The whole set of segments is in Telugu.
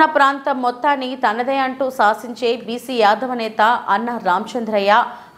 జీవకొండ ప్రాంతం మొత్తాన్ని తనదే అంటూ శాసించే బీసీ యాదవ నేత అన్న రామచంద్రయ్య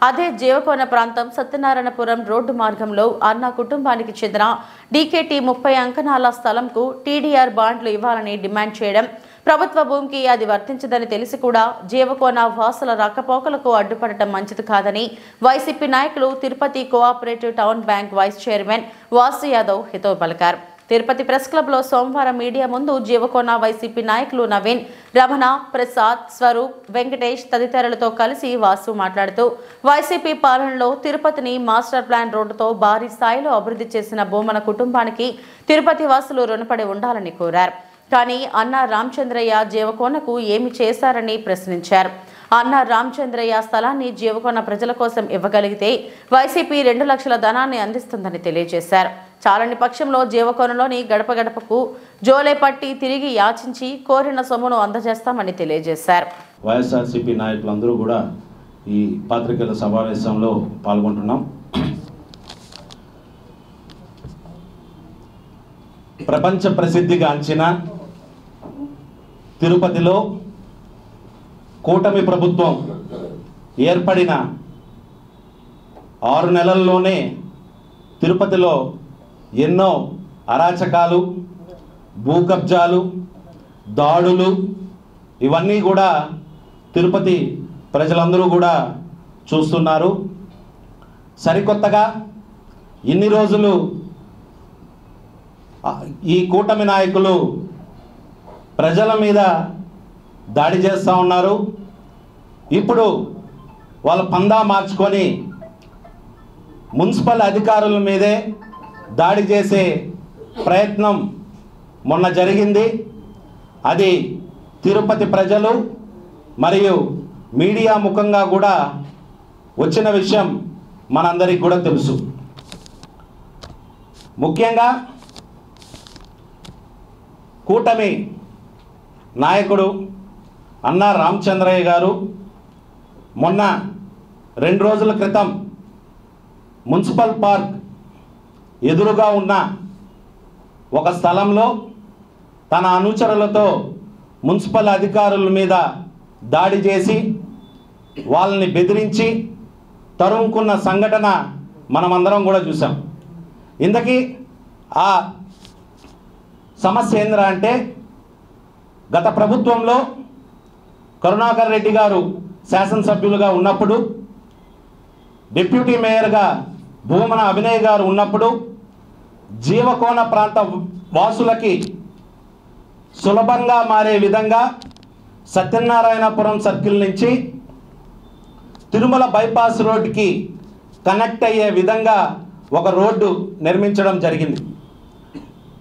అదే జీవకొండ ప్రాంతం సత్యనారాయణపురం రోడ్డు మార్గంలో అన్న కుటుంబానికి చెందిన డీకేటీ 30 అంకణాల స్థలంకు టీడీఆర్ బాండ్లు ఇవ్వాలని డిమాండ్ చేయడం, ప్రభుత్వ భూమికి అది వర్తించదని తెలిసి కూడా జీవకొండ వాసుల రాకపోకలకు అడ్డుపడటం మంచిది కాదని వైసీపీ నాయకులు Tirupati cooperative town bank vice chairman Vasu Yadav హితవు పలికారు. తిరుపతి ప్రెస్ క్లబ్ లో సోమవారం మీడియా ముందు జీవకొండ వైసీపీ నాయకులు నవీన్, రమణ, ప్రసాద్, స్వరూప్, వెంకటేష్ తదితరులతో కలిసి వాసు మాట్లాడుతూ వైసీపీ పాలనలో తిరుపతిని మాస్టర్ ప్లాన్ రోడ్డుతో భారీ స్థాయిలో అభివృద్ధి చేసిన భూమన కుటుంబానికి తిరుపతి వాసులు రుణపడి ఉండాలని కోరారు. కానీ అన్న రామచంద్రయ్య జీవకొండకు ఏమి చేశారని ప్రశ్నించారు. అన్న రామచంద్రయ్య స్థలాన్ని జీవకొండ ప్రజల కోసం ఇవ్వగలిగితే వైసీపీ 2 లక్షల ధనాన్ని అందిస్తుందని తెలియజేశారు. చాలని పక్షంలో జీవకొండలోని గడప గడపకు జోలే పట్టి తిరిగి యాచించి కోరిన సొమ్మును అందజేస్తామని తెలియజేశారు. వైఎస్ఆర్సీపీ నాయకులందరూ కూడా ఈ పత్రికల సమావేశంలో పాల్గొంటున్నాం. ప్రపంచ ప్రసిద్ధిగాంచిన తిరుపతిలో కూటమి ప్రభుత్వం ఏర్పడిన 6 నెలల్లోనే తిరుపతిలో ఎన్నో అరాచకాలు, భూ కబ్జాలు, దాడులు ఇవన్నీ కూడా తిరుపతి ప్రజలందరూ కూడా చూస్తున్నారు. సరికొత్తగా ఇన్ని రోజులు ఈ కూటమి నాయకులు ప్రజల మీద దాడి చేస్తూ ఉన్నారు. ఇప్పుడు వాళ్ళు పందా మార్చుకొని మున్సిపల్ అధికారుల మీదే దాడి చేసే ప్రయత్నం మొన్న జరిగింది. అది తిరుపతి ప్రజలు మరియు మీడియా ముఖంగా కూడా వచ్చిన విషయం మనందరికీ కూడా తెలుసు. ముఖ్యంగా కూటమి నాయకుడు అన్న రామచంద్రయ్య గారు మొన్న 2 రోజుల క్రితం మున్సిపల్ పార్క్ ఎదురుగా ఉన్న ఒక స్థలంలో తన అనుచరులతో మున్సిపల్ అధికారుల మీద దాడి చేసి వాళ్ళని బెదిరించి తరుముకున్న సంఘటన మనమందరం కూడా చూసాం. ఇంతకీ ఆ సమస్య ఏంద్రా అంటే, గత ప్రభుత్వంలో కరుణాకర్ రెడ్డి గారు శాసనసభ్యులుగా ఉన్నప్పుడు, డిప్యూటీ మేయర్గా భూమన అభినయ్ గారు ఉన్నప్పుడు జీవకొండ ప్రాంత వాసులకి సులభంగా మారే విధంగా సత్యనారాయణపురం సర్కిల్ నుంచి తిరుమల బైపాస్ రోడ్డుకి కనెక్ట్ అయ్యే విధంగా ఒక రోడ్డు నిర్మించడం జరిగింది.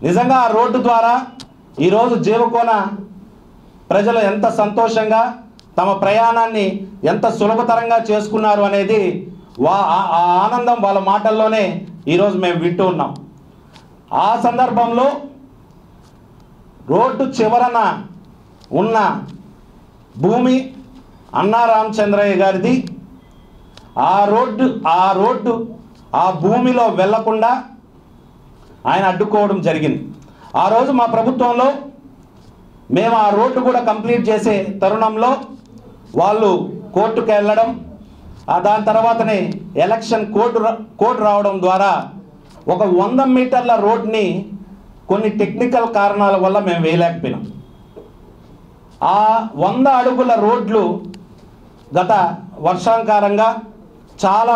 నిజంగా ఆ రోడ్డు ద్వారా ఈరోజు జీవకొండ ప్రజలు ఎంత సంతోషంగా తమ ప్రయాణాన్ని ఎంత సులభతరంగా చేసుకున్నారు అనేది ఆ ఆనందం వాళ్ళ మాటల్లోనే ఈరోజు మేము వింటూ ఉన్నాం. ఆ సందర్భంలో రోడ్డు చివరన ఉన్న భూమి అన్న రామచంద్రయ్య గారిది. ఆ రోడ్డు ఆ భూమిలో వెళ్లకుండా ఆయన అడ్డుకోవడం జరిగింది. ఆ రోజు మా ప్రభుత్వంలో మేము ఆ రోడ్డు కూడా కంప్లీట్ చేసే తరుణంలో వాళ్ళు కోర్టుకు వెళ్ళడం, దాని తర్వాతనే ఎలక్షన్ కోడ్ రావడం ద్వారా ఒక 100 మీటర్ల రోడ్ని కొన్ని టెక్నికల్ కారణాల వల్ల మేము వేయలేకపోయినాం. ఆ 100 అడుగుల రోడ్లు గత వర్షాకాలంగా చాలా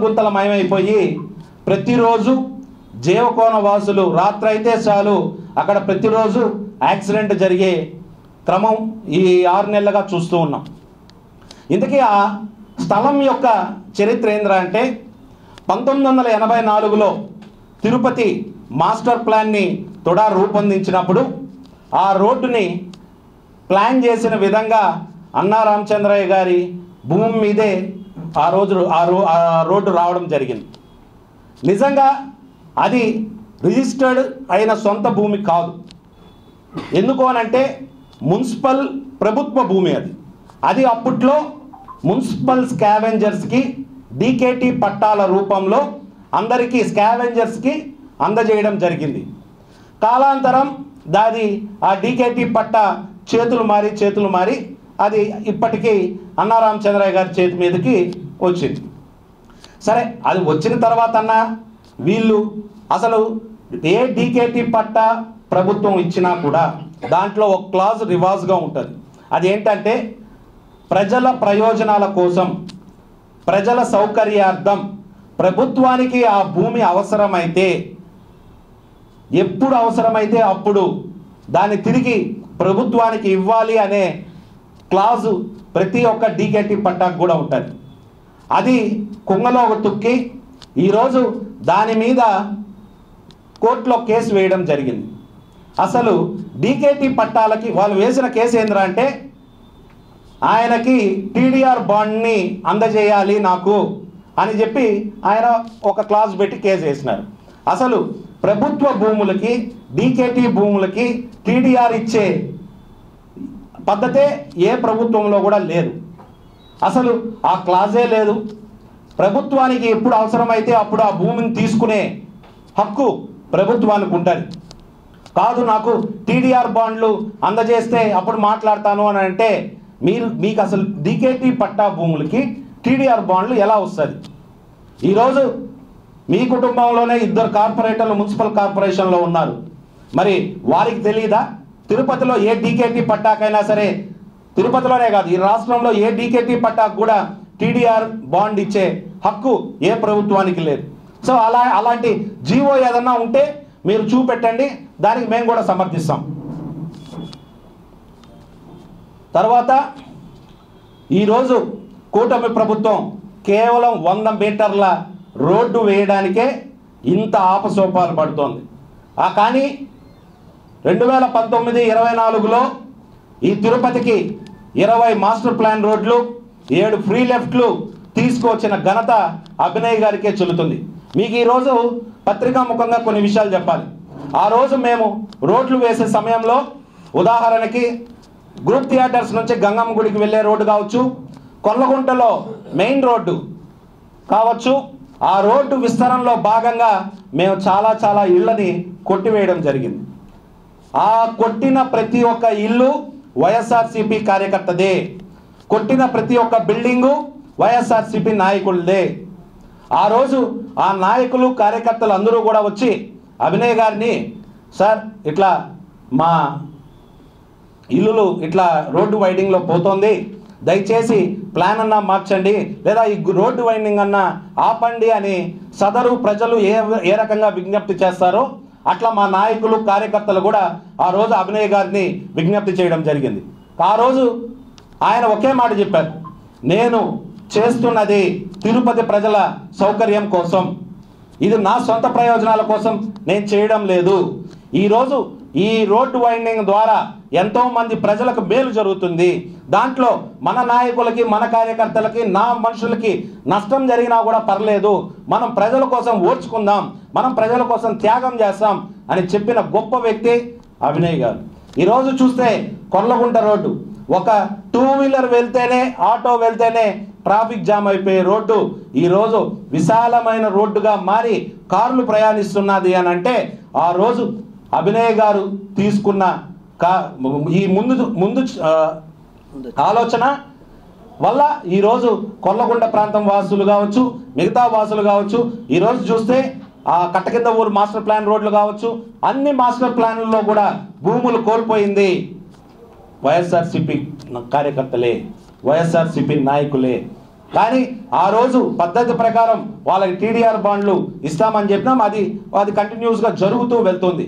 గుంతలమయమైపోయి ప్రతిరోజు జీవకొండ వాసులు రాత్రి అయితే చాలు అక్కడ ప్రతిరోజు యాక్సిడెంట్ జరిగే క్రమం ఈ 6 నెలలుగా చూస్తూ ఉన్నాం. ఇంతకీ ఆ స్థలం యొక్క చరిత్ర ఏంద్రా అంటే, 1984లో తిరుపతి మాస్టర్ ప్లాన్ని తొడా రూపొందించినప్పుడు ఆ రోడ్డుని ప్లాన్ చేసిన విధంగా అన్నా రామచంద్రయ్య గారి భూమి మీదే ఆ రోడ్డు రావడం జరిగింది. నిజంగా అది రిజిస్టర్డ్ అయిన సొంత భూమి కాదు. ఎందుకు అనంటే మున్సిపల్ ప్రభుత్వ భూమి అది అప్పట్లో మున్సిపల్ స్కావెంజర్స్కి డీకేటీ పట్టాల రూపంలో అందరికీ స్కావెంజర్స్కి అందజేయడం జరిగింది. కాలాంతరం దాది ఆ డీకేటీ పట్టా చేతులు మారి అది ఇప్పటికీ అన్నా రామచంద్రయ్య గారి చేతి మీదకి వచ్చింది. సరే, అది వచ్చిన తర్వాత వీళ్ళు అసలు ఏ డీకేటీ పట్టా ప్రభుత్వం ఇచ్చినా కూడా దాంట్లో ఒక క్లాజ్ రివాజ్గా ఉంటుంది. అదేంటంటే ప్రజల ప్రయోజనాల కోసం, ప్రజల సౌకర్యార్థం ప్రభుత్వానికి ఆ భూమి అవసరమైతే, ఎప్పుడు అవసరమైతే అప్పుడు దాన్ని తిరిగి ప్రభుత్వానికి ఇవ్వాలి అనే క్లాజు ప్రతి ఒక్క డీకేటీ పట్టాకు కూడా ఉంటుంది. అది కుంగలో తొక్కి ఈరోజు దాని మీద కోర్టులో కేసు వేయడం జరిగింది. అసలు డీకేటీ పట్టాలకి వాళ్ళు వేసిన కేసు ఏంద్రా అంటే, ఆయనకి టీడీఆర్ బాండ్ని అందజేయాలి నాకు అని చెప్పి ఆయన ఒక క్లాజ్ పెట్టి కేసు వేసినారు. అసలు ప్రభుత్వ భూములకి, డీకేటీ భూములకి టీడీఆర్ ఇచ్చే పద్ధతే ఏ ప్రభుత్వంలో కూడా లేదు. అసలు ఆ క్లాజే లేదు. ప్రభుత్వానికి ఎప్పుడు అవసరమైతే అప్పుడు ఆ భూమిని తీసుకునే హక్కు ప్రభుత్వానికి ఉంటుంది. కాదు నాకు టీడీఆర్ బాండ్లు అందజేస్తే అప్పుడు మాట్లాడతాను అని అంటే, మీకు అసలు డీకేటీ పట్టా భూములకి టీడీఆర్ బాండ్లు ఎలా వస్తుంది? ఈరోజు మీ కుటుంబంలోనే 2 కార్పొరేటర్లు మున్సిపల్ కార్పొరేషన్లో ఉన్నారు. మరి వారికి తెలియదా? తిరుపతిలో ఏ డీకేటీ పట్టాకైనా సరే, తిరుపతిలోనే కాదు ఈ రాష్ట్రంలో ఏ డీకేటీ పట్టాకు కూడా టీడీఆర్ బాండ్ ఇచ్చే హక్కు ఏ ప్రభుత్వానికి లేదు. సో అలాంటి జీవో ఏదన్నా ఉంటే మీరు చూపెట్టండి, దానికి మేము కూడా సమర్థిస్తాం. తర్వాత ఈరోజు కూటమి ప్రభుత్వం కేవలం 100 మీటర్ల రోడ్డు వేయడానికే ఇంత ఆపసోపాలు పడుతోంది. కానీ 2019-24లో ఈ తిరుపతికి 20 మాస్టర్ ప్లాన్ రోడ్లు, 7 ఫ్రీ లెఫ్ట్లు తీసుకొచ్చిన ఘనత అభినయ్ గారికే చెల్లుతుంది. మీకు ఈరోజు పత్రికాముఖంగా కొన్ని విషయాలు చెప్పాలి. ఆ రోజు మేము రోడ్లు వేసే సమయంలో ఉదాహరణకి గ్రూప్ థియేటర్స్ నుంచి గంగమ్మ గుడికి వెళ్ళే రోడ్డు కావచ్చు, కొల్లగుంటలో మెయిన్ రోడ్డు కావచ్చు, ఆ రోడ్డు విస్తరణలో భాగంగా మేము చాలా ఇళ్ళని కొట్టివేయడం జరిగింది. ఆ కొట్టిన ప్రతి ఒక్క ఇల్లు వైఎస్ఆర్సీపీ కార్యకర్తదే, కొట్టిన ప్రతి ఒక్క బిల్డింగు వైఎస్ఆర్సీపీ నాయకులదే. ఆ రోజు ఆ నాయకులు కార్యకర్తలు అందరూ కూడా వచ్చి అభినయ్ గారిని, సార్ ఇట్లా మా ఇల్లులు ఇట్లా రోడ్డు వైడింగ్లో పోతుంది, దయచేసి ప్లాన్ అన్నా మార్చండి, లేదా ఈ రోడ్డు వైండింగ్ అన్నా ఆపండి అని సదరు ప్రజలు ఏ రకంగా విజ్ఞప్తి చేస్తారో అట్లా మా నాయకులు కార్యకర్తలు కూడా ఆ రోజు అభినయ్ గారిని విజ్ఞప్తి చేయడం జరిగింది. ఆ రోజు ఆయన ఒకే మాట చెప్పారు, నేను చేస్తున్నది తిరుపతి ప్రజల సౌకర్యం కోసం, ఇది నా సొంత ప్రయోజనాల కోసం నేను చేయడం లేదు. ఈరోజు ఈ రోడ్డు వైండింగ్ ద్వారా ఎంతోమంది ప్రజలకు మేలు జరుగుతుంది. దాంట్లో మన నాయకులకి, మన కార్యకర్తలకి, నా మనుషులకి నష్టం జరిగినా కూడా పర్లేదు, మనం ప్రజల కోసం ఓర్చుకుందాం, మనం ప్రజల కోసం త్యాగం చేస్తాం అని చెప్పిన గొప్ప వ్యక్తి అభినయ్ గారు. ఈరోజు చూస్తే కొర్లగుంట రోడ్డు ఒక 2 వీలర్ వెళ్తేనే, ఆటో వెళ్తేనే ట్రాఫిక్ జామ్ అయిపోయే రోడ్డు ఈరోజు విశాలమైన రోడ్డుగా మారి కార్లు ప్రయాణిస్తున్నది అని అంటే, ఆ రోజు అభినయ్ గారు తీసుకున్న ఈ ముందు ఆలోచన వల్ల ఈరోజు కొల్లగుంట ప్రాంతం వాసులు కావచ్చు, మిగతా వాసులు కావచ్చు, ఈరోజు చూస్తే ఆ కట్టకింద ఊరు మాస్టర్ ప్లాన్ రోడ్లు కావచ్చు, అన్ని మాస్టర్ ప్లాన్లలో కూడా భూములు కోల్పోయింది వైఎస్ఆర్సీపీ కార్యకర్తలే, వైఎస్ఆర్సీపీ నాయకులే. కానీ ఆ రోజు పద్ధతి ప్రకారం వాళ్ళకి టీడీఆర్ బాండ్లు ఇస్తామని చెప్పినాం, అది కంటిన్యూస్గా జరుగుతూ వెళ్తుంది.